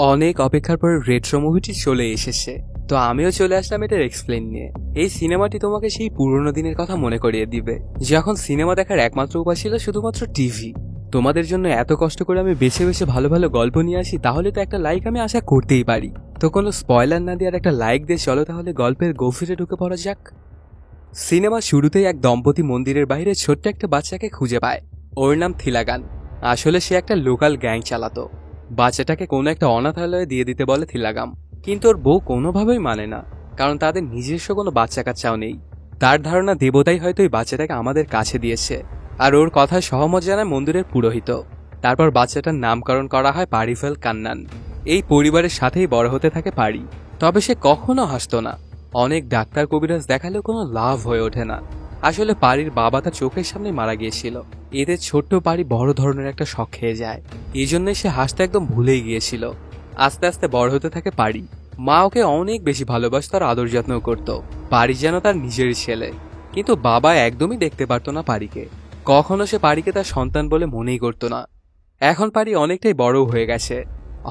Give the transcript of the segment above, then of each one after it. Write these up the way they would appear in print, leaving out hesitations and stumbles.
অনেক অপেক্ষার পর রেট্রো মুভিটি চলে এসেছে। তো আমিও চলে আসলাম এটার এক্সপ্লেন নিয়ে। এই সিনেমাটি তোমাকে সেই পুরনো দিনের কথা মনে করিয়ে দিবে, যখন সিনেমা দেখার একমাত্র উপায় ছিল শুধুমাত্র টিভি। তোমাদের জন্য এত কষ্ট করে আমি বেছে বেছে ভালো ভালো গল্প নিয়ে আসি, তাহলে তো একটা লাইক আমি আশা করতেই পারি। তো কোনো স্পয়লার না দিয়ে আর একটা লাইক দিয়ে চলো তাহলে গল্পের গভীরে ঢুকে পড়া যাক। সিনেমা শুরুতেই এক দম্পতি মন্দিরের বাইরে ছোট্ট একটা বাচ্চাকে খুঁজে পায়। ওর নাম থিলাগান। আসলে সে একটা লোকাল গ্যাং চালাতো। বাচ্চাটাকে কোনো একটা অনাথালয়ে দিয়ে দিতে বলে থিলাগাম, কিন্তু ওর বউ কোনোভাবেই মানে না, কারণ তাদের নিজস্ব কোনো বাচ্চা কাচ্চাও নেই। তার ধারণা দেবতাই হয়তো এই বাচ্চাটাকে আমাদের কাছে দিয়েছে, আর ওর কথায় সহমত জানায় মন্দিরের পুরোহিত। তারপর বাচ্চাটার নামকরণ করা হয় পারিফেল কান্নান। এই পরিবারের সাথেই বড় হতে থাকে পারি। তবে সে কখনো হাসতো না। অনেক ডাক্তার কবিরাজ দেখালেও কোনো লাভ হয়ে ওঠে না। আসলে পারির বাবা তার চোখের সামনে মারা গিয়েছিল। এদের ছোট্ট পারি বড় ধরনের একটা শখ খেয়ে যায়। এই জন্যই সে হাসতে একদম ভুলেই গিয়েছিল। আস্তে আস্তে বড় হতে থাকে পারি। মা ওকে অনেক বেশি ভালোবাসত আর আদর যত্ন করত। পারি যেন তার নিজেরই ছেলে। কিন্তু বাবা একদমই দেখতে পারতো না পারিকে। কখনো সে পারিকে তার সন্তান বলে মনেই করত না। এখন পারি অনেকটাই বড় হয়ে গেছে।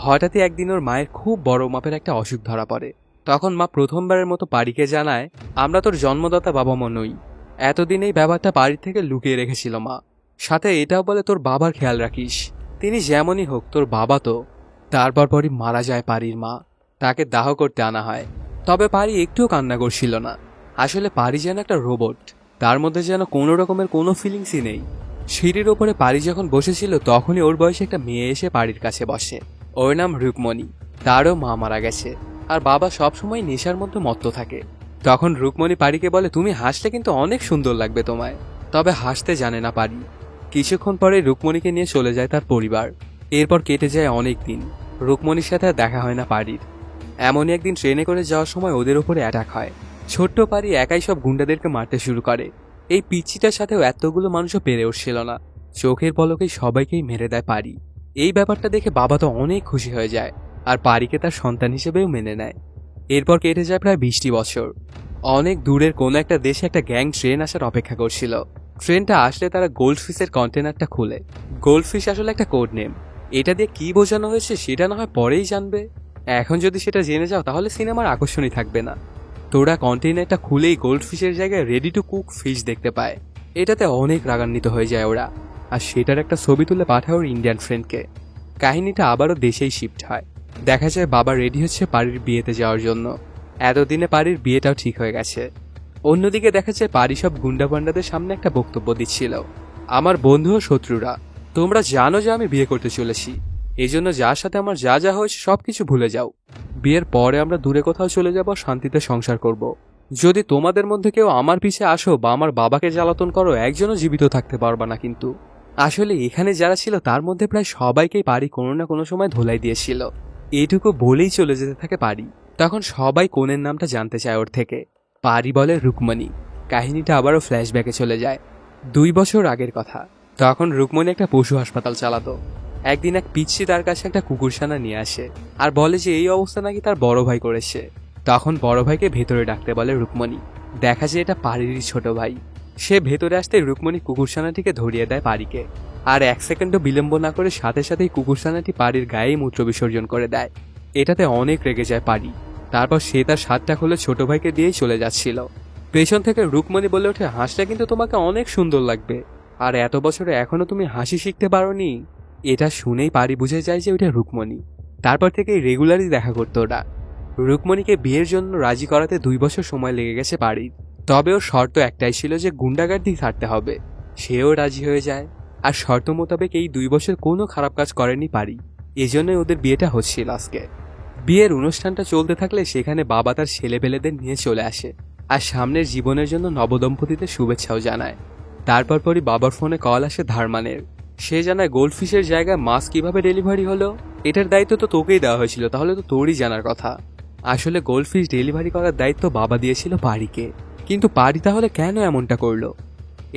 হঠাৎই একদিন ওর মায়ের খুব বড় মাপের একটা অসুখ ধরা পড়ে। তখন মা প্রথমবারের মতো পারিকে জানায়, আমরা তোর জন্মদাতা বাবা মা নই। এতদিন এই ব্যাপারটা বাড়ির থেকে লুকিয়ে রেখেছিল মা। সাথে এটাও বলে তোর বাবার খেয়াল রাখিস, তিনি যেমনই হোক তোর বাবা তো। তারপর পরই মারা যায় পারির মা। তাকে দাহ করতে আনা হয়। তবে পারি একটুও কান্না করছিল না। আসলে পারি যেন একটা রোবট, তার মধ্যে যেন কোনো রকমের কোনো ফিলিংসই নেই। সিঁড়ির ওপরে পারি যখন বসেছিল তখনই ওর বয়সে একটা মেয়ে এসে পারির কাছে বসে। ওর নাম রুকমণি। তারও মা মারা গেছে, আর বাবা সবসময় নেশার মধ্যে মত্ত থাকে। তখন রুকমণি পারিকে বলে, তুমি হাসলে কিন্তু অনেক সুন্দর লাগবে তোমায়। তবে হাসতে জানে না পারি। কিছুক্ষণ পরে রুকমণিকে নিয়ে চলে যায় তার পরিবার। এরপর কেটে যায় অনেক দিন। রুকমণির সাথে আর দেখা হয় না পারির। এমনই একদিন ট্রেনে করে যাওয়ার সময় ওদের ওপরে অ্যাটাক হয়। ছোট্ট পারি একাই সব গুন্ডাদেরকে মারতে শুরু করে। এই পিচ্চিটার সাথেও এতগুলো মানুষও পেরে উঠছিল না। চোখের পলকেই সবাইকেই মেরে দেয় পারি। এই ব্যাপারটা দেখে বাবা তো অনেক খুশি হয়ে যায়, আর পারিকে তার সন্তান হিসেবেও মেনে নেয়। এরপর কেটে যায় প্রায় 20টি বছর। অনেক দূরের কোনো একটা দেশে একটা গ্যাং ট্রেন আসার অপেক্ষা করছিল। ট্রেনটা আসলে তারা গোল্ডফিশের কন্টেনারটা খুলে। গোল্ডফিশ আসলে একটা কোড নেম। এটা দিয়ে কি বোঝানো হয়েছে সেটা না হয় পরেই জানবে। এখন যদি সেটা জেনে যাও তাহলে সিনেমার আকর্ষণই থাকবে না। তোরা কন্টেনারটা খুলেই গোল্ডফিশের জায়গায় রেডি টু কুক ফিশ দেখতে পায়। এটাতে অনেক রাগান্বিত হয়ে যায় ওরা, আর সেটার একটা ছবি তুলে পাঠায় ওর ইন্ডিয়ান ফ্রেন্ডকে। কাহিনীটা আবারও দেশেই শিফট হয়। দেখা যায় বাবা রেডি হচ্ছে পারির বিয়েতে যাওয়ার জন্য। এতদিনে পারির বিয়েটাও ঠিক হয়ে গেছে। অন্যদিকে দেখা যায় পারি সব গুন্ডা পান্ডাদের সামনে একটা বক্তব্য দিচ্ছিল, আমার বন্ধু ও শত্রুরা, তোমরা জানো যে আমি বিয়ে করতে চলেছি। এই জন্য যার সাথে আমার যা যা হয়েছে সবকিছু ভুলে যাও। বিয়ের পরে আমরা দূরে কোথাও চলে যাব, শান্তিতে সংসার করব। যদি তোমাদের মধ্যে কেউ আমার পিছে আসো বা আমার বাবাকে জ্বালাতন করো, একজনও জীবিত থাকতে পারবা না কিন্তু। আসলে এখানে যারা ছিল তার মধ্যে প্রায় সবাইকেই পারি কোনো না কোনো সময় ধোলাই দিয়েছিল। এইটুকু বলেই চলে যেতে থাকে পারি। তখন সবাই কোনের নামটা জানতে চায় ওর থেকে। পারি বলে রুকমণি। কাহিনীটা আবারও ফ্ল্যাশব্যাকে চলে যায় 2 বছর আগের কথা। তখন রুকমণি একটা পশু হাসপাতাল চালাতো। একদিন এক পিচ্ছি তার কাছে একটা কুকুরছানা নিয়ে আসে, আর বলে যে এই অবস্থা নাকি তার বড় ভাই করেছে। তখন বড় ভাইকে ভেতরে ডাকতে বলে রুকমণি। দেখা যায় এটা পারিরই ছোট ভাই। সে ভেতরে আসতে রুকমণি কুকুরছানাটিকে ধরিয়ে দেয় পারিকে, আর 1 সেকেন্ডও বিলম্ব না করে সাথে সাথেই কুকুরছানাটি পারির গায়ে মূত্র বিসর্জন করে দেয়। এটাতে অনেক রেগে যায় পারি। তারপর সে তার শার্টটা খুলে ছোট ভাইকে দিয়েই চলে যাচ্ছিল। পেছন থেকে রুকমণি বলে ওঠে, হাসলে কিন্তু তোমাকে অনেক সুন্দর লাগবে, আর এত বছরে এখনো তুমি হাসি শিখতে পারোনি। এটা শুনেই পারি বুঝে যায় যে ওটা রুকমণি। তারপর থেকেই রেগুলারই দেখা করতো ওরা। রুকমণিকে বিয়ের জন্য রাজি করাতে 2 বছর সময় লেগে গেছে পারির। তবে ওর শর্ত একটাই ছিল যে গুন্ডাগার্দি ছাড়তে হবে। সেও রাজি হয়ে যায়, আর শর্ত মোতাবেক এই 2 বছর কোনো খারাপ কাজ করেনি পারি। এজন্যই ওদের বিয়েটা হচ্ছিল আজকে। বিয়ের অনুষ্ঠানটা চলতে থাকলে সেখানে বাবা তার ছেলেপেলেদের নিয়ে চলে আসে, আর সামনের জীবনের জন্য নবদম্পতিদের শুভেচ্ছাও জানায়। তারপর পরই বাবার ফোনে কল আসে ধারমানের। সে জানায় গোল্ডফিশের জায়গায় মাছ কিভাবে ডেলিভারি হলো, এটার দায়িত্ব তো তোকেই দেওয়া হয়েছিল, তাহলে তো তোরই জানার কথা। আসলে গোল্ডফিশ ডেলিভারি করার দায়িত্ব বাবা দিয়েছিল পারিকে, কিন্তু পারি তাহলে কেন এমনটা করলো।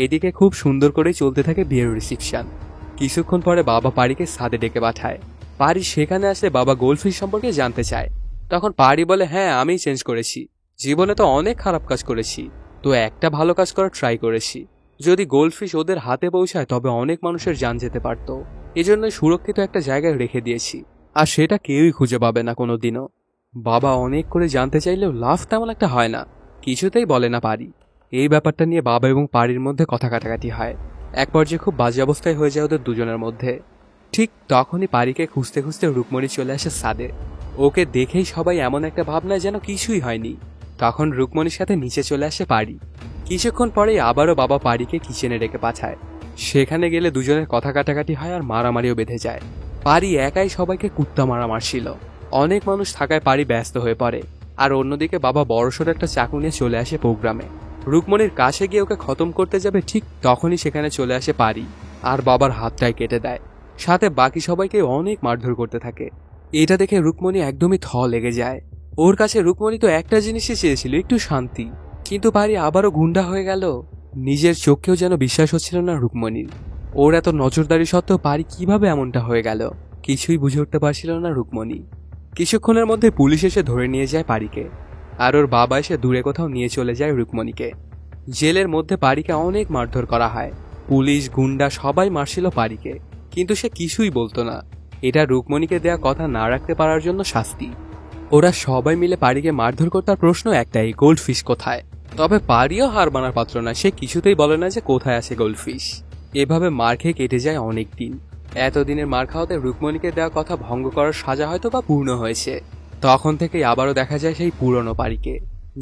এদিকে খুব সুন্দর করেই চলতে থাকে বিয়ের রিসেপশন। কিছুক্ষণ পরে বাবা পারিকে ছাদে ডেকে পাঠায়। পারি সেখানে আসলে বাবা গোল্ডফিশ সম্পর্কে জানতে চায়। তখন পারি বলে, হ্যাঁ আমি চেঞ্জ করেছি, জীবনে তো অনেক খারাপ কাজ করেছি, তো একটা ভালো কাজ করার ট্রাই করেছি। যদি গোল্ডফিশ ওদের হাতে পৌঁছায় তবে অনেক মানুষের জান যেতে পারত। এজন্য সুরক্ষিত একটা জায়গায় রেখে দিয়েছি, আর সেটা কেউই খুঁজে পাবে না কোনোদিনও। বাবা অনেক করে জানতে চাইলেও লাভ তেমন একটা হয় না, কিছুতেই বলে না পারি। এই ব্যাপারটা নিয়ে বাবা এবং পারির মধ্যে কথা কাটাকাটি হয়। এক পর্যায়ে খুব বাজে অবস্থায় হয়ে যায় ওদের দুজনের মধ্যে। ঠিক তখনই পারিকে খুঁজতে খুঁজতে রুকমণি চলে আসে ছাদে। ওকে দেখেই সবাই এমন একটা ভাবনায় যেন কিছুই হয়নি। তখন রুকমণির সাথে নিচে চলে আসে পারি। কিছুক্ষণ পরেই আবারও বাবা পারিকে কিচেনে রেখে পাঠায়। সেখানে গেলে দুজনের কথা কাটাকাটি হয় আর মারামারিও বেঁধে যায়। পারি একাই সবাইকে কুত্তা মারা মারছিল। অনেক মানুষ থাকায় পারি ব্যস্ত হয়ে পড়ে। আর অন্যদিকে বাবা বড়সড় একটা চাকু নিয়ে চলে আসে প্রোগ্রামে। রুকমণির কাছে গিয়ে ওকে খতম করতে যাবে, ঠিক তখনই সেখানে চলে আসে পারি আর বাবার হাতটাই কেটে দেয়। সাথে বাকি সবাইকে অনেক মারধর করতে থাকে। এটা দেখে রুকমণি একদমই থ লেগে যায়। ওর কাছে রুকমণি তো একটা জিনিসই চেয়েছিল, একটু শান্তি, কিন্তু পারি আবারও গুন্ডা হয়ে গেল। নিজের চোখকেও যেন বিশ্বাস হচ্ছিল না রুকমণির। ওর এত নজরদারি সত্ত্বেও পারি কিভাবে এমনটা হয়ে গেল কিছুই বুঝে উঠতে পারছিল না রুকমণি। কিছুক্ষণের মধ্যে পুলিশ এসে ধরে নিয়ে যায় পারিকে, আর ওর বাবা এসে দূরে কোথাও নিয়ে চলে যায় রুকমণিকে। জেলের মধ্যে পারিকে অনেক মারধর করা হয়। পুলিশ গুন্ডা সবাই মারছিল পারিকে, কিন্তু সে কিছুই বলতো না। এটা রুকমণিকে দেয়া কথা না রাখতে পারার জন্য শাস্তি। ওরা সবাই মিলে পারিকে মারধর করতে, তার প্রশ্ন একটাই, গোল্ডফিশ কোথায়? তবে পারিও হার মানার পাত্র না, সে কিছুতেই বলে না যে কোথায় আছে গোল্ডফিশ। এভাবে মার খেয়ে কেটে যায় অনেক দিন। এতদিনের মার খাওয়াতে রুকমণিকে দেওয়া কথা ভঙ্গ করার সাজা হয়তো বা পূর্ণ হয়েছে। তখন থেকেই আবারও দেখা যায় সেই পুরনো পারিকে।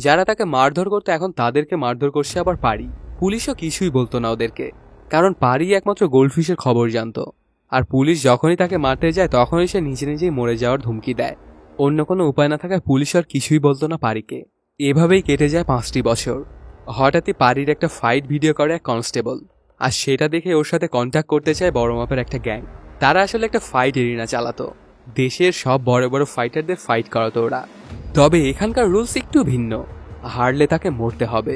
যারা তাকে মারধর করতো এখন তাদেরকে মারধর করছে আবার পারি। পুলিশও কিছুই বলতো না ওদেরকে, কারণ পারি একমাত্র গোল্ডফিশের খবর জানতো। আর পুলিশ যখনই তাকে মারতে যায় তখনই সে নিজে নিজেই মরে যাওয়ার ধুমকি দেয়। অন্য কোনো উপায় না থাকায় পুলিশ আর কিছুই বলতো না পারিকে। এভাবেই কেটে যায় 5টি বছর। হঠাৎই পারির একটা ফাইট ভিডিও করে এক কনস্টেবল, আর সেটা দেখে ওর সাথে কন্ট্যাক্ট করতে চায় বড় মাপের একটা গ্যাং। তারা আসলে একটা ফাইট এরিনা চালাতো, দেশের সব বড় বড় ফাইটারদের ফাইট করাতো ওরা। তবে এখানকার রুলস একটু ভিন্ন, হারলে তাকে মরতে হবে।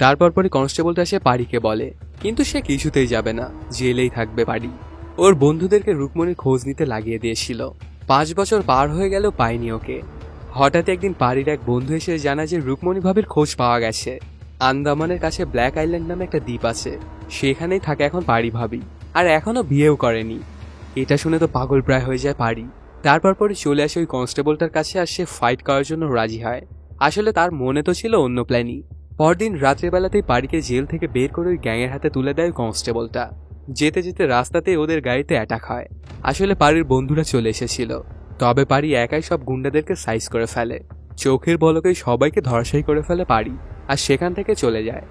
তারপর পরে কনস্টেবলটা এসে পারিকে বলে, কিন্তু সে কিছুতেই যাবে না, জেলেই থাকবে পারি। ওর বন্ধুদেরকে রুকমণির খোঁজ নিতে লাগিয়ে দিয়েছিল। 5 বছর পার হয়ে গেল, পায়নি ওকে। হঠাৎ একদিন পারির এক বন্ধু এসে জানায় যে রুকমণি ভাবির খোঁজ পাওয়া গেছে। আন্দামানের কাছে ব্ল্যাক আইল্যান্ড নামে একটা দ্বীপ আছে, সেখানেই থাকে এখন পারি ভাবি, আর এখনো বিয়েও করেনি। এটা শুনে তো পাগল প্রায় হয়ে যায় পারি। তারপর পরে চলে আসে ওই কনস্টেবলটার কাছে, আর সে ফাইট করার জন্য রাজি হয়। আসলে তার মনে তো ছিল অন্য প্ল্যানই। পরদিন রাত্রেবেলাতেই পারিকে জেল থেকে বের করে ওই গ্যাংয়ের হাতে তুলে দেয় কনস্টেবলটা। যেতে যেতে রাস্তাতে ওদের গাড়িতে অ্যাটাক হয়। আসলে পারির বন্ধুরা চলে এসেছিল, তবে পারি একাই সব গুন্ডাদেরকে সাইজ করে ফেলে। চোখের বলকেই সবাইকে ধরাশায়ী করে ফেলে পারি, আর সেখান থেকে চলে যায়।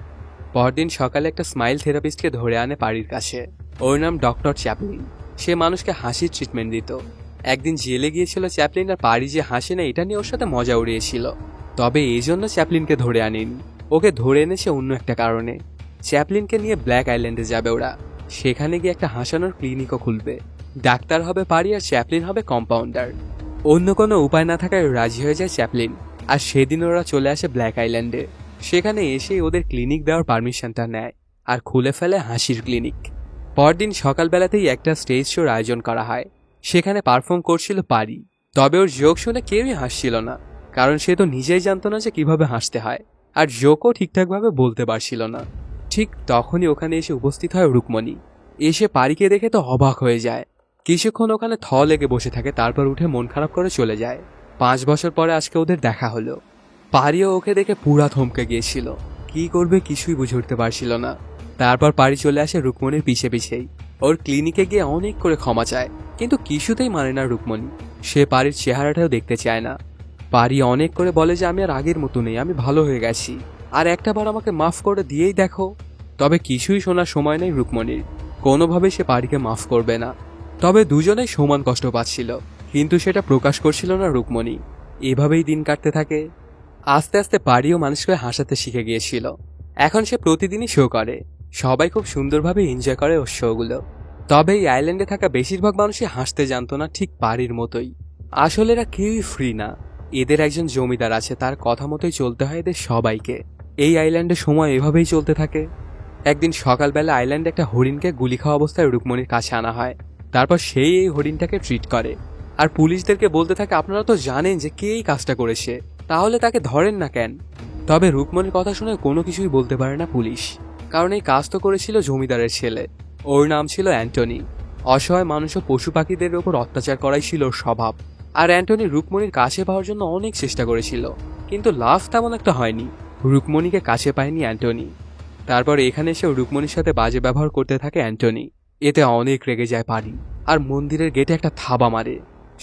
পরদিন সকালে একটা স্মাইল থেরাপিস্টকে ধরে আনে পারির কাছে। ওর নাম ডক্টর চ্যাপলিন। সে মানুষকে হাসির ট্রিটমেন্ট দিত। একদিন জেলে গিয়েছিল চ্যাপলিন, আর পারি যে হাসে না এটা নিয়ে ওর সাথে মজা উড়িয়েছিল। তবে এই জন্য চ্যাপলিনকে ধরে আনেনি, ওকে ধরে এনেছে অন্য একটা কারণে। চ্যাপলিনকে নিয়ে ব্ল্যাক আইল্যান্ডে যাবে ওরা। সেখানে গিয়ে একটা হাসানোর ক্লিনিকও খুলবে। ডাক্তার হবে পারি, আর চ্যাপলিন হবে কম্পাউন্ডার। অন্য কোনো উপায় না থাকায় রাজি হয়ে যায় চ্যাপলিন। আর সেদিন ওরা চলে আসে ব্ল্যাক আইল্যান্ডে। সেখানে এসেই ওদের ক্লিনিক দেওয়ার পারমিশনটা নেয়, আর খুলে ফেলে হাসির ক্লিনিক। পরদিন সকালবেলাতেই একটা স্টেজ শোর আয়োজন করা হয়। সেখানে পারফর্ম করছিল পারি। তবে ওর জোক শুনে কেউই হাসছিল না, কারণ সে তো নিজেই জানতো না যে কিভাবে হাসতে হয়, আর জোকও ঠিকঠাকভাবে বলতে পারছিল না। ঠিক তখনই ওখানে এসে উপস্থিত হয় রুকমণি। এসে পারিকে দেখে তো অবাক হয়ে যায়। কিছুক্ষণ ওখানে থ লেগে বসে থাকে, তারপর উঠে মন খারাপ করে চলে যায়। 5 বছর পরে আজকে ওদের দেখা হলো। পারিও ওকে দেখে পুরা থমকে গিয়েছিল, কি করবে কিছুই বুঝে উঠতে পারছিল না। তারপর পারি চলে আসে রুকমণির পিছে পিছেই। ওর ক্লিনিকে গিয়ে অনেক করে ক্ষমা চায়, কিন্তু কিছুতেই মানে না রুকমণি। সে পারির চেহারাটাও দেখতে চায় না। পারি অনেক করে বলে যে আমি আর আগের মতো নেই, আমি ভালো হয়ে গেছি, আর একটাবার আমাকে মাফ করে দিয়েই দেখো। তবে কিছুই শোনার সময় নেই রুকমণির। কোনোভাবে সে পারিকে মাফ করবে না। তবে দুজনেই সমান কষ্ট পাচ্ছিল, কিন্তু সেটা প্রকাশ করছিল না রুকমণি। এভাবেই দিন কাটতে থাকে। আস্তে আস্তে পারিও মানুষকে হাসাতে শিখে গিয়েছিল। এখন সে প্রতিদিনই শো করে। সবাই খুব সুন্দরভাবে এনজয় করে ওর শোগুলো। তবে এই আইল্যান্ডে থাকা বেশিরভাগ মানুষই হাসতে জানতো না, ঠিক পারির মতোই। আসলে এরা কেউই ফ্রি না। এদের একজন জমিদার আছে, তার কথা মতোই চলতে হয় এদের সবাইকে। এই আইল্যান্ডে সময় এভাবেই চলতে থাকে। একদিন সকালবেলা আইল্যান্ডে একটা হরিণকে গুলি খাওয়া অবস্থায় রুকমণির কাছে আনা হয়। তারপর সেই এই হরিণটাকে ট্রিট করে, আর পুলিশদেরকে বলতে থাকে আপনারা তো জানেন যে কে এই কাজটা করেছে, তাহলে তাকে ধরেন না কেন। তবে রুকমণির কথা শুনে কোনো কিছুই বলতে পারে না পুলিশ, কারণ এই কাজ তো করেছিল জমিদারের ছেলে। ওর নাম ছিল অ্যান্টনি। অসহায় মানুষ ও পশু পাখিদের ওপর অত্যাচার করাই ছিল ওর স্বভাব। আর অ্যান্টনি রুকমণির কাছে পাওয়ার জন্য অনেক চেষ্টা করেছিল, কিন্তু লাভ তেমন একটা হয়নি। রুকমণিকে কাছে পায়নি অ্যান্টনি। তারপর এখানে এসে রুকমণির সাথে বাজে ব্যবহার করতে থাকে অ্যান্টনি। এতে অনেক রেগে যায় পারি, আর মন্দিরের গেটে একটা থাবা মারে।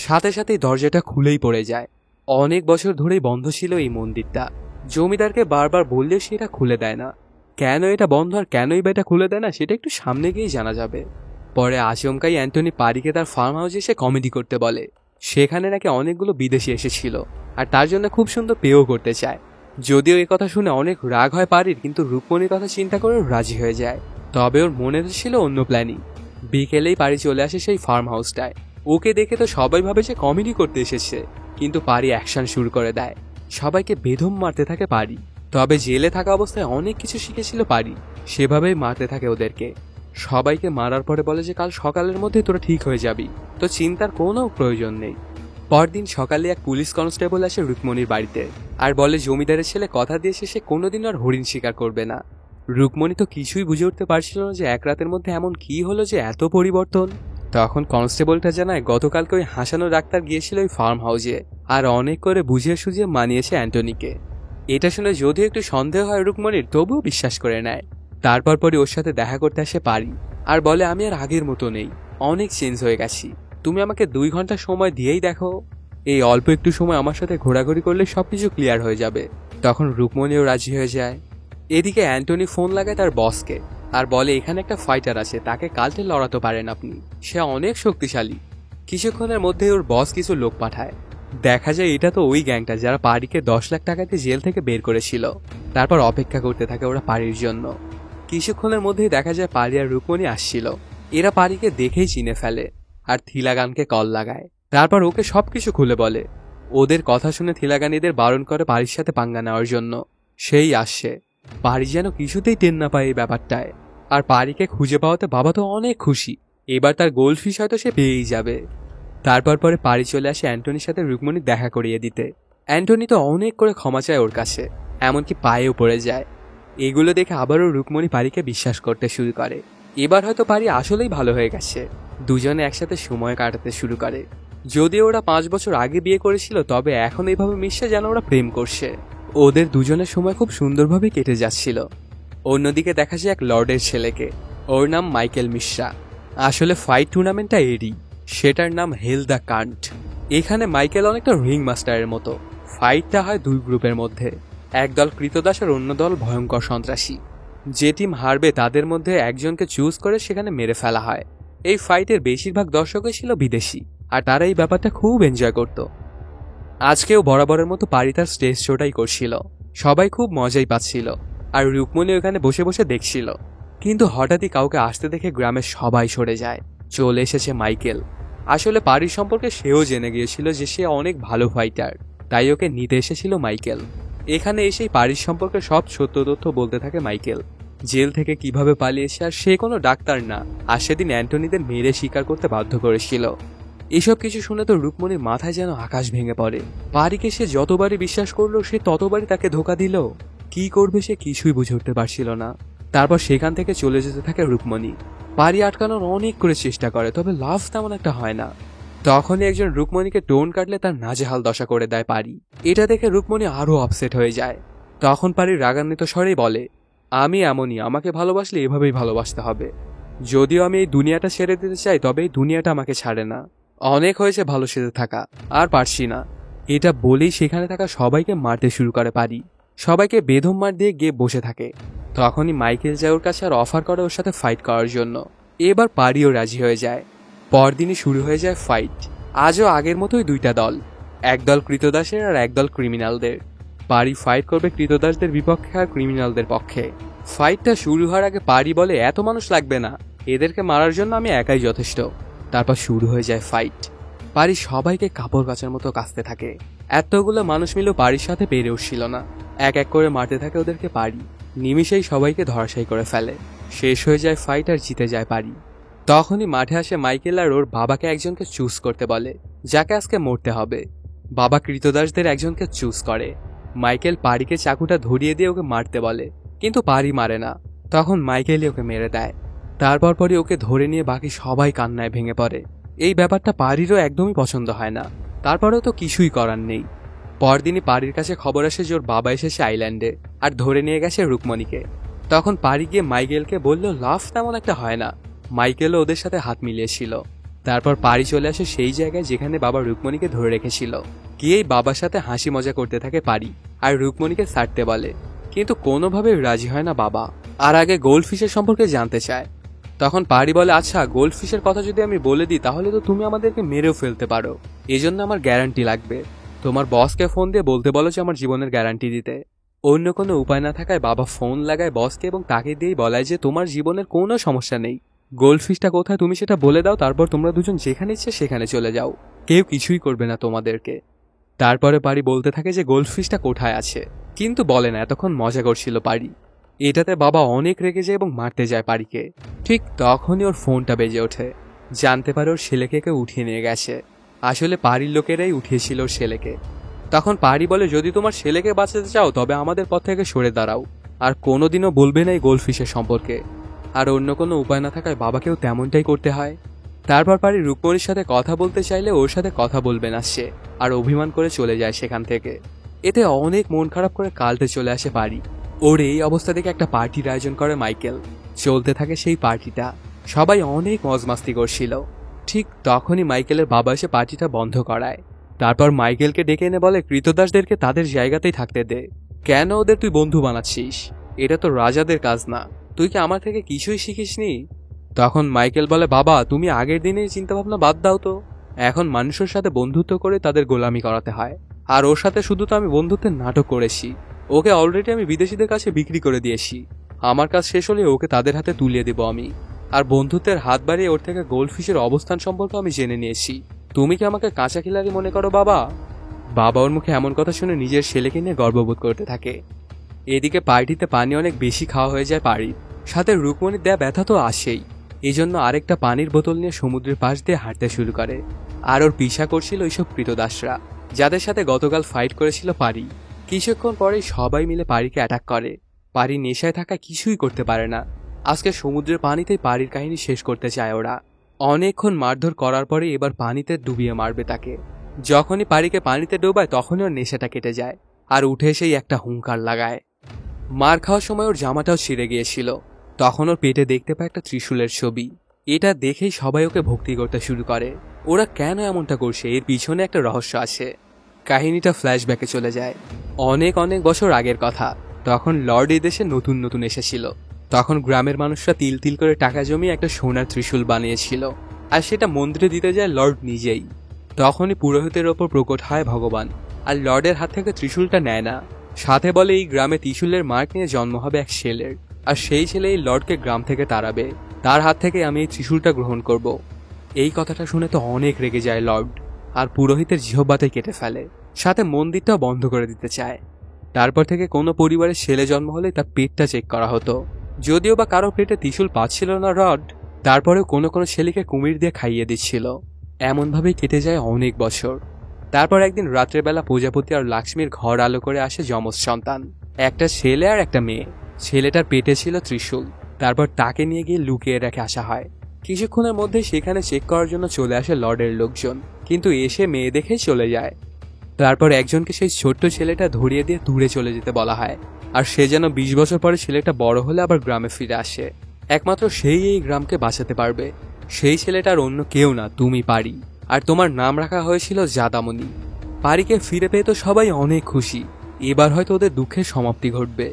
সাথে সাথেই দরজাটা খুলেই পড়ে যায়। অনেক বছর ধরেই বন্ধ ছিল এই মন্দিরটা। জমিদারকে বারবার বললেও সে এটা খুলে দেয় না। কেন এটা বন্ধ আর কেনই বা এটা খুলে দেয় না, সেটা একটু সামনে গিয়েই জানা যাবে। পরে আচমকাই অ্যান্টনি পারিকে তার ফার্ম হাউসে এসে কমেডি করতে বলে। সেখানে নাকি অনেকগুলো বিদেশি এসেছিল, আর তার জন্য খুব সুন্দর পেও করতে চায়। যদিও এই কথা শুনে অনেক রাগ হয় পারির, কিন্তু রুকমণির কথা চিন্তা করে রাজি হয়ে যায়। তবে ওর মনে ছিল অন্য প্ল্যানিং। বিকেলেই পারি চলে আসে সেই ফার্ম হাউসটায়। ওকে দেখে তো সবাই ভাবে যে কমেডি করতে এসেছে, কিন্তু পারি অ্যাকশন শুরু করে দেয়। সবাইকে বেদম মারতে থাকে পারি। তবে জেলে থাকা অবস্থায় অনেক কিছু শিখেছিল পারি, সেভাবেই মারতে থাকে ওদেরকে। সবাইকে মারার পরে বলে যে কাল সকালের মধ্যে তোরা ঠিক হয়ে যাবি, তো চিন্তার কোনো প্রয়োজন নেই। পরদিন সকালে এক পুলিশ কনস্টেবল আসে রুকমণির বাড়িতে, আর বলে জমিদারের ছেলে কথা দিয়েছে সে কোনোদিন আর হরিণ শিকার করবে না। রুকমণি তো কিছুই বুঝে উঠতে পারছিল না যে এক রাতের মধ্যে এমন কি হলো যে এত পরিবর্তন। তখন কনস্টেবলটা জানায় গতকালকে ওই হাসানো ডাক্তার গিয়েছিল ওই ফার্ম হাউসে, আর অনেক করে বুঝিয়ে সুঝিয়ে মানিয়েছে অ্যান্টনিকে। এটা শুনে যদিও একটু সন্দেহ হয় রুকমণির, তবুও বিশ্বাস করে নেয়। তারপর পরে ওর সাথে দেখা করতে আসে পারি, আর বলে আমি আর আগের মতো নেই, অনেক চেঞ্জ হয়ে গেছি। তুমি আমাকে 2 ঘন্টা সময় দিয়েই দেখো, এই অল্প একটু সময় আমার সাথে ঘোরাঘুরি করলে সবকিছু ক্লিয়ার হয়ে যাবে। তখন রুকমণিও রাজি হয়ে যায়। এদিকে অ্যান্টনি ফোন লাগায় তার বসকে, আর বলে এখানে একটা ফাইটার আছে, তাকে কালকে লড়াতে পারেন আপনি, সে অনেক শক্তিশালী। কিছুক্ষণের মধ্যে ওর বস কিছু লোক পাঠায়। দেখা যায় এটা তো ওই গ্যাংটা যারা পারিকে 10 লাখ টাকাতে জেল থেকে বের করেছিল। তারপর অপেক্ষা করতে থাকে ওরা পারির জন্য। কিছুক্ষণের মধ্যেই দেখা যায় পারি আর রুকমণি আসছিল। এরা পারিকে দেখেই চিনে ফেলে, আর থিলাগানকে কল লাগায়। তারপর ওকে সবকিছু খুলে বলে। ওদের কথা শুনে থিলাগান এদের বারণ করে পারির সাথে পাঙ্গা নেওয়ার জন্য। সেই আসছে। পারি যেন কিছুতেই টের না পায় এই ব্যাপারটায়। আর পারিকে খুঁজে পাওয়াতে বাবা তো অনেক খুশি, এবার তার গোল্ডফিশ হয়তো সে পেয়েই যাবে। তারপর পরে পারি চলে আসে অ্যান্টনির সাথে রুকমণি দেখা করিয়ে দিতে। অ্যান্টনি তো অনেক করে ক্ষমা চায় ওর কাছে, এমনকি পায়েও পড়ে যায়। এগুলো দেখে আবারও রুকমণি পারিকে বিশ্বাস করতে শুরু করে। এবার হয়তো পারি আসলেই ভালো হয়ে গেছে। দুজনে একসাথে সময় কাটাতে শুরু করে। যদিও ওরা 5 বছর আগে বিয়ে করেছিল, তবে এখন এইভাবে মিশছে যেন ওরা প্রেম করছে। ওদের দুজনের সময় খুব সুন্দরভাবে কেটে যাচ্ছিল। অন্যদিকে দেখা যায় এক লর্ডের ছেলেকে, ওর নাম মাইকেল মিশ্রা। আসলে ফাইট টুর্নামেন্টটা এরই, সেটার নাম হেল দ্য কান্ট। এখানে মাইকেল অনেকটা রিং মাস্টারের মতো। ফাইটটা হয় 2 গ্রুপের মধ্যে, এক দল কৃতদাস আর অন্য দল ভয়ঙ্কর সন্ত্রাসী। যে টিম হারবে তাদের মধ্যে একজনকে চুজ করে সেখানে মেরে ফেলা হয়। এই ফাইটের বেশিরভাগ দর্শকই ছিল বিদেশি, আর তারা এই ব্যাপারটা খুব এনজয় করত। আজকেও বরাবরের মতো পারি তার স্টেজ শোটাই করছিল। সবাই খুব মজাই পাচ্ছিল, আর রুকমণি ওখানে বসে বসে দেখছিল। কিন্তু হঠাৎই কাউকে আসতে দেখে গ্রামের সবাই সরে যায়। চলে এসেছে মাইকেল। আসলে পারির সম্পর্কে সেও জেনে গিয়েছিল যে সে অনেক ভালো ফাইটার, তাই ওকে নিতে এসেছিল মাইকেল। এখানে এসেই পারির সম্পর্কে সব সত্য তথ্য বলতে থাকে মাইকেল। জেল থেকে কিভাবে পালিয়েছে, আর সে কোনো ডাক্তার না, আর সেদিন অ্যান্টনিদের মেরে স্বীকার করতে বাধ্য করেছিল। এসব কিছু শুনে তো রুকমণির মাথায় যেন আকাশ ভেঙে পড়ে। পারিকে সে যতবারই বিশ্বাস করলো, সে ততবারই তাকে ধোকা দিল। কি করবে সে কিছুই বুঝে উঠতে পারছিল না। তারপর সেখান থেকে চলে যেতে থাকে রুকমণি। পারি আটকানোর অনেক করে চেষ্টা করে, তবে লাভ তেমন একটা হয় না। তখনই একজন রুকমণিকে টোন কাটলে তার নাজেহাল দশা করে দেয় পারি। এটা দেখে রুকমণি আরো আপসেট হয়ে যায়। তখন পারি রাগান্বিত স্বরেই বলে, আমি এমনই, আমাকে ভালোবাসলে এভাবেই ভালোবাসতে হবে। যদিও আমি এই দুনিয়াটা ছেড়ে দিতে চাই, তবে এই দুনিয়াটা আমাকে ছাড়ে না। অনেক হয়েছে ভালো সেজে থাকা, আর পারছি না। এটা বলেই সেখানে থাকা সবাইকে মারতে শুরু করে পারি। সবাইকে বেদম মার দিয়ে গিয়ে বসে থাকে। তখনই মাইকেল যায় ওর কাছে আর অফার করে ওর সাথে ফাইট করার জন্য। এবার পারিও রাজি হয়ে যায়। পরদিনই শুরু হয়ে যায় ফাইট। আজও আগের মতোই 2টা দল, এক দল কৃতদাসের আর এক দল ক্রিমিনালদের। পারি ফাইট করবে কৃতদাসদের বিপক্ষে আর ক্রিমিনালদের পক্ষে। ফাইটটা শুরু হওয়ার আগে পারি বলে, এত মানুষ লাগবে না, এদেরকে মারার জন্য আমি একাই যথেষ্ট। তারপর শুরু হয়ে যায় ফাইট। পারি সবাইকে কাপড় কাচার মতো কাচতে থাকে। এতগুলো মানুষ মিলেও পারির সাথে পেরে উঠছিল না। এক এক করে মারতে থাকে ওদেরকে পারি। নিমিষেই সবাইকে ধরাশায়ী করে ফেলে। শেষ হয়ে যায় ফাইট, আর জিতে যায় পারি। তখনই মাঠে আসে মাইকেল, আর ওর বাবাকে একজনকে চুজ করতে বলে, যাকে আজকে মরতে হবে। বাবা কৃতদাসদের একজনকে চুজ করে। মাইকেল পারিকে চাকুটা ধরিয়ে দিয়ে ওকে মারতে বলে, কিন্তু পারি মারে না। তখন মাইকেলই ওকে মেরে দেয়। তারপর পরই ওকে ধরে নিয়ে বাকি সবাই কান্নায় ভেঙে পড়ে। এই ব্যাপারটা পারিরও একদমই পছন্দ হয় না, তারপরেও তো কিছুই করার নেই। পরদিনই পারির কাছে খবর আসে যে ওর বাবা এসেছে আইল্যান্ডে আর ধরে নিয়ে গেছে রুকমণিকে। তখন পারি গিয়ে মাইকেলকে বলল লাভ তেমন একটা হয় না। মাইকেলও ওদের সাথে হাত মিলিয়েছিল। তারপর পারি চলে আসে সেই জায়গায় যেখানে বাবা রুকমণিকে ধরে রেখেছিল। গিয়েই বাবার সাথে হাসি মজা করতে থাকে পারি, আর রুকমণিকে ছাড়তে বলে, কিন্তু কোনোভাবেই রাজি হয় না বাবা। আর আগে গোল্ড ফিশের সম্পর্কে জানতে চায়। তখন পারি বলে, আচ্ছা গোল্ড ফিশের কথা যদি আমি বলে দিই তাহলে তো তুমি আমাদেরকে মেরেও ফেলতে পারো, এজন্য আমার গ্যারান্টি লাগবে। তোমার বসকে ফোন দিয়ে বলতে বলো যে আমার জীবনের গ্যারান্টি দিতে। অন্য কোনো উপায় না থাকায় বাবা ফোন লাগায় বসকে এবং তাকে দিয়েই বলায় যে তোমার জীবনের কোনো সমস্যা নেই, গোল্ড ফিশটা কোথায় তুমি সেটা বলে দাও, তারপর তোমরা দুজন যেখানে ইচ্ছে সেখানে চলে যাও, কেউ কিছুই করবে না তোমাদেরকে। তারপরে পারি বলতে থাকে যে গোল্ড ফিশটা কোথায় আছে, কিন্তু বলে না, এতক্ষণ মজা করছিল পারি। এটাতে বাবা অনেক রেগে যায় এবং মারতে যায় পারিকে। ঠিক তখনই ওর ফোনটা বেজে ওঠে। জানতে পারে ওর ছেলেকে কেউ উঠিয়ে নিয়ে গেছে। আসলে পারির লোকেরাই উঠিয়েছিল ওর ছেলেকে। তখন পারি বলে, যদি তোমার ছেলেকে বাঁচাতে চাও তবে আমাদের পথ থেকে সরে দাঁড়াও, আর কোনোদিনও বলবে না এই গোল্ড ফিশের সম্পর্কে। আর অন্য কোনো উপায় না থাকায় বাবাকেও তেমনটাই করতে হয়। তারপর পারি রুকমণির সাথে কথা বলতে চাইলে ওর সাথে কথা বলবে না সে, আর অভিমান করে চলে যায় সেখান থেকে। এতে অনেক মন খারাপ করে কালতে চলে আসে পারি। ওর এই অবস্থা থেকে একটা পার্টির আয়োজন করে মাইকেল। চলতে থাকে সেই পার্টিটা, সবাই অনেক মজমাস্তি করছিল। ঠিক তখনই মাইকেলের বাবা এসে পার্টিটা বন্ধ করায়। তারপর মাইকেলকে ডেকে এনে বলে, কৃতদাসদেরকে তাদের জায়গাতেই থাকতে দে, কেন ওদের তুই বন্ধু বানাচ্ছিস? এটা তো রাজাদের কাজ না, তুই কি আমার থেকে কিছুই শিখিসনি? তখন মাইকেল বলে, বাবা তুমি আগের দিনেই চিন্তাভাবনা বাদ দাও তো, এখন মানুষের সাথে বন্ধুত্ব করে তাদের গোলামি করাতে হয়। আর ওর সাথে শুধু তো আমি বন্ধুত্বের নাটক করেছি, ওকে অলরেডি আমি বিদেশিদের কাছে বিক্রি করে দিয়েছি। আমার কাজ শেষ হলে ওকে তাদের হাতে তুলিয়ে দেব আমি। আর বন্ধুত্বের হাত বাড়িয়ে ওর থেকে গোল্ড ফিশের অবস্থান সম্পর্কে আমি জেনে নিয়েছি। তুমি কি আমাকে কাঁচা খিলাড়ি মনে করো বাবা? বাবা ওর মুখে এমন কথা শুনে নিজের ছেলেকে নিয়ে গর্ববোধ করতে থাকে। এদিকে পার্টিতে পানি অনেক বেশি খাওয়া হয়ে যায় পারির, সাথে রুকমণির দেয়া ব্যথা তো আসেই। এই জন্য আরেকটা পানির বোতল নিয়ে সমুদ্রের পাশ দিয়ে হাঁটতে শুরু করে। আর ওর পিছা করছিল ওইসব কৃতদাসরা, যাদের সাথে গতকাল ফাইট করেছিল পারি। কিছুক্ষণ পরেই সবাই মিলে পারিকে অ্যাটাক করে। পারি নেশায় থাকা কিছুই করতে পারে না। আজকে সমুদ্রের পানিতেই পারির কাহিনী শেষ করতে চায় ওরা। অনেকক্ষণ মারধর করার পরে এবার পানিতে ডুবিয়ে মারবে তাকে। যখনই পারিকে পানিতে ডোবায় তখনই ওর নেশাটা কেটে যায়, আর উঠে এসেই একটা হুঙ্কার লাগায়। মার খাওয়ার সময় ওর জামাটাও ছিঁড়ে গিয়েছিল। তখন ওর পেটে দেখতে পায় একটা ত্রিশূলের ছবি। এটা দেখেই সবাই ওকে ভক্তি করতে শুরু করে। ওরা কেন এমনটা করছে এর পিছনে একটা রহস্য আছে। কাহিনীটা ফ্ল্যাশব্যাকে চলে যায় অনেক অনেক বছর আগের কথা। তখন লর্ড এই দেশে নতুন নতুন এসেছিল। তখন গ্রামের মানুষরা তিল তিল করে টাকা জমিয়ে একটা সোনার ত্রিশূল বানিয়েছিল, আর সেটা মন্দিরে দিতে যায় লর্ড নিজেই। তখনই পুরোহিতের ওপর প্রকট হয় ভগবান, আর লর্ডের হাত থেকে ত্রিশূলটা নেয় না। সাথে বলে এই গ্রামে ত্রিশূলের মার্ক নিয়ে জন্ম হবে এক ছেলের, আর সেই ছেলে এই লর্ডকে গ্রাম থেকে তাড়াবে। তার হাত থেকে আমি এই ত্রিশূলটা গ্রহণ করব। এই কথাটা শুনে তো অনেক রেগে যায় লর্ড, আর পুরোহিতের জিহ্বাতে কেটে ফেলে, সাথে মন্দিরটাও বন্ধ করে দিতে চায়। তারপর থেকে কোনো পরিবারের ছেলে জন্ম হলে তার পেটটা চেক করা হতো। যদিও বা কারো পেটে ত্রিশূল পাচ্ছিল না রড, তারপরেও কোনো কোনো ছেলেকে কুমির দিয়ে খাইয়ে দিচ্ছিল। এমনভাবেই কেটে যায় অনেক বছর। তারপর একদিন রাত্রেবেলা প্রজাপতি আর লক্ষ্মীর ঘর আলো করে আসে যমজ সন্তান, একটা ছেলে আর একটা মেয়ে। ছেলেটার পেটে ছিল ত্রিশূল। তারপর তাকে নিয়ে গিয়ে লুকিয়ে রেখে আসা হয়। কিছুক্ষণের মধ্যে সেখানে চেক করার জন্য চলে আসে লর্ডের লোকজন, কিন্তু এসে মেয়ে দেখে চলে যায়। তারপর একজনকে সেই ছোট্ট ছেলেটা ধরিয়ে দিয়ে দূরে চলে যেতে বলা হয়, আর সে যেন 20 বছর পরে ছেলেটা বড় হলে আবার গ্রামে ফিরে আসে। একমাত্র সেই এই গ্রামকে বাঁচাতে পারবে। সেই ছেলেটার অন্য কেউ না, তুমি পারি। আর তোমার নাম রাখা হয়েছিল জাদামণি। পারিকে ফিরে পেয়ে তো সবাই অনেক খুশি। এবার হয়তো ওদের দুঃখের সমাপ্তি ঘটবে।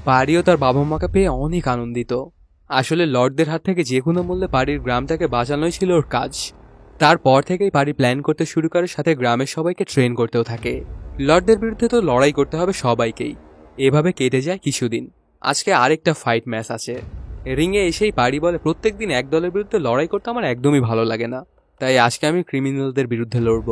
পারিও তার বাবা মাকে পেয়ে অনেক আনন্দিত। আসলে লর্ডদের হাত থেকে যে কোনো মূল্যে পারির গ্রামটাকে বাঁচানোই ছিল ওর কাজ। তারপর থেকেই পারি প্ল্যান করতে শুরু করে, সাথে গ্রামের সবাইকে ট্রেন করতেও থাকে। লর্ডদের বিরুদ্ধে তো লড়াই করতে হবে সবাইকেই। এভাবে কেটে যায় কিছুদিন। আজকে আরেকটা ফাইট ম্যাচ আছে। রিংয়ে এসেই পারি বলে, প্রত্যেকদিন এক দলের বিরুদ্ধে লড়াই করতে আমার একদমই ভালো লাগে না, তাই আজকে আমি ক্রিমিনালদের বিরুদ্ধে লড়ব।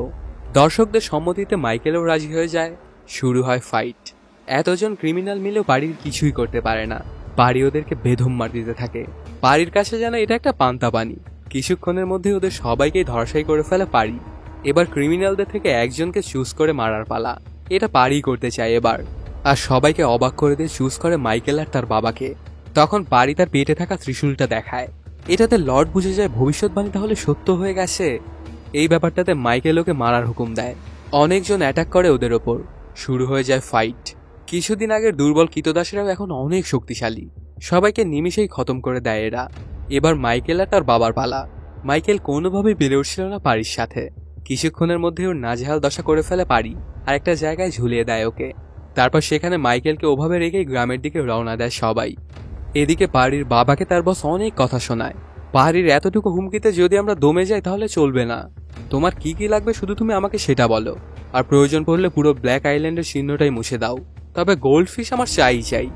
দর্শকদের সম্মতিতে মাইকেলও রাজি হয়ে যায়। শুরু হয় ফাইট। এতজন ক্রিমিনাল মিলেও পারির কিছুই করতে পারে না। পারি ওদেরকে বেধম মার দিতে থাকে। পারির কাছে যেন এটা একটা পান্তা পানি। কিছুক্ষণের মধ্যে ওদের সবাইকেই ধরাশায়ী করে ফেলে পারি। এবার ক্রিমিনালদের থেকে একজনকে চুজ করে মারার পালা। এটা পারি করতে চায় এবার, আর সবাইকে অবাক করে দিয়ে চুজ করে মাইকেল আর তার বাবাকে। তখন পারি তার পেটে থাকা ত্রিশূলটা দেখায়। এটাতে লর্ড বুঝে যায় ভবিষ্যৎবাণী তাহলে সত্য হয়ে গেছে। এই ব্যাপারটাতে মাইকেল ওকে মারার হুকুম দেয়। অনেকজন অ্যাটাক করে ওদের ওপর, শুরু হয়ে যায় ফাইট। কিছুদিন আগের দুর্বল কৃতদাসেরাও এখন অনেক শক্তিশালী, সবাইকে নিমিষেই খতম করে দেয় এরা। এবার মাইকেল আর তার বাবার পালা। মাইকেল কোনোভাবেই বেড়ে উঠছিল না পারির সাথে। কিছুক্ষণের মধ্যে ওর নাজেহাল দশা করে ফেলে পারি, আর একটা জায়গায় ঝুলিয়ে দেয় ওকে। তারপর সেখানে মাইকেলকে ওভাবে রেখেই গ্রামের দিকে রওনা দেয় সবাই। এদিকে পারির বাবাকে তার বস অনেক কথা শোনায়। পাহাড়ির এতটুকু হুমকিতে যদি আমরা দমে যাই তাহলে চলবে না। তোমার কি কি লাগবে শুধু তুমি আমাকে সেটা বলো, আর প্রয়োজন পড়লে পুরো ব্ল্যাক আইল্যান্ডের চিহ্নটাই মুছে দাও, তবে গোল্ডফিশ আমার চাই।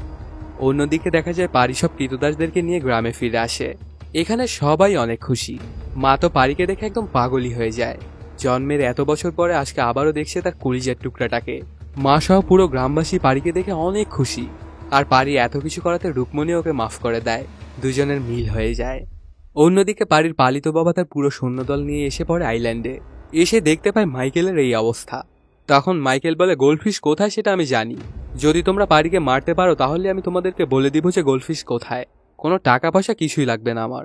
অন্যদিকে দেখা যায় পারি সব কৃতদাসদেরকে নিয়ে গ্রামে ফিরে আসে। এখানে সবাই অনেক খুশি। মা তো পারিকে দেখে একদম পাগলই হয়ে যায়। জন্মের এত বছর পরে আজকে আবারও দেখছে তার কলিজার টুকরাটাকে। মা সহ পুরো গ্রামবাসী পারিকে দেখে অনেক খুশি। আর পারি এত কিছু করাতে রুকমণি ওকে মাফ করে দেয়। দুজনের মিল হয়ে যায়। অন্যদিকে পারির পালিত বাবা তার পুরো সৈন্যদল নিয়ে এসে পড়ে আইল্যান্ডে। এসে দেখতে পায় মাইকেলের এই অবস্থা। তখন মাইকেল বলে, গোল্ডফিশ কোথায় সেটা আমি জানি। যদি তোমরা পারিকে মারতে পারো তাহলে আমি তোমাদেরকে বলে দিব যে গোল্ডফিশ কোথায়। কোনো টাকা পয়সা কিছুই লাগবে না আমার।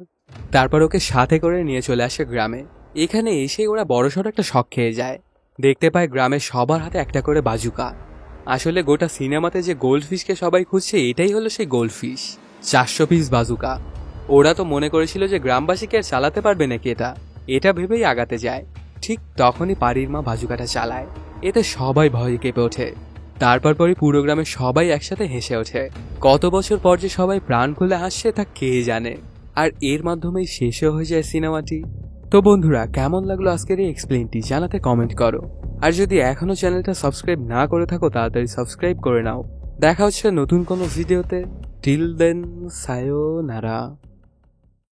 তারপর ওকে সাথে করে নিয়ে চলে আসে গ্রামে। এখানে এসে ওরা বড়সড় একটা শক খেয়ে যায়। দেখতে পায় গ্রামের সবার হাতে একটা করে বাজুকা। আসলে গোটা সিনেমাতে যে গোল্ডফিশকে সবাই খুঁজছে এটাই হলো সেই গোল্ডফিশ। 400 পিস বাজুকা। ওরা তো মনে করেছিল যে গ্রামবাসীকে আর চালাতে পারবে নাকি এটা ভেবেই আগাতে যায়। ঠিক তখনই পারির মা বাজুকাটা চালায়। এতে সবাই ভয়ে কেঁপে ওঠে। তারপর পুরো গ্রামের সবাই একসাথে হেসে ওঠে। কত বছর পর যে সবাই প্রাণ খুলে হাসছে তা কে জানে। আর এর মাধ্যমেই শেষও হয়ে যায় সিনেমাটি। তো বন্ধুরা, কেমন লাগলো আজকের এই এক্সপ্লেইনটি জানাতে কমেন্ট করো। আর যদি এখনো চ্যানেলটা সাবস্ক্রাইব না করে থাকো তাড়াতাড়ি সাবস্ক্রাইব করে নাও। দেখা হচ্ছে নতুন কোনো ভিডিওতে। Till then, সায়োনারা।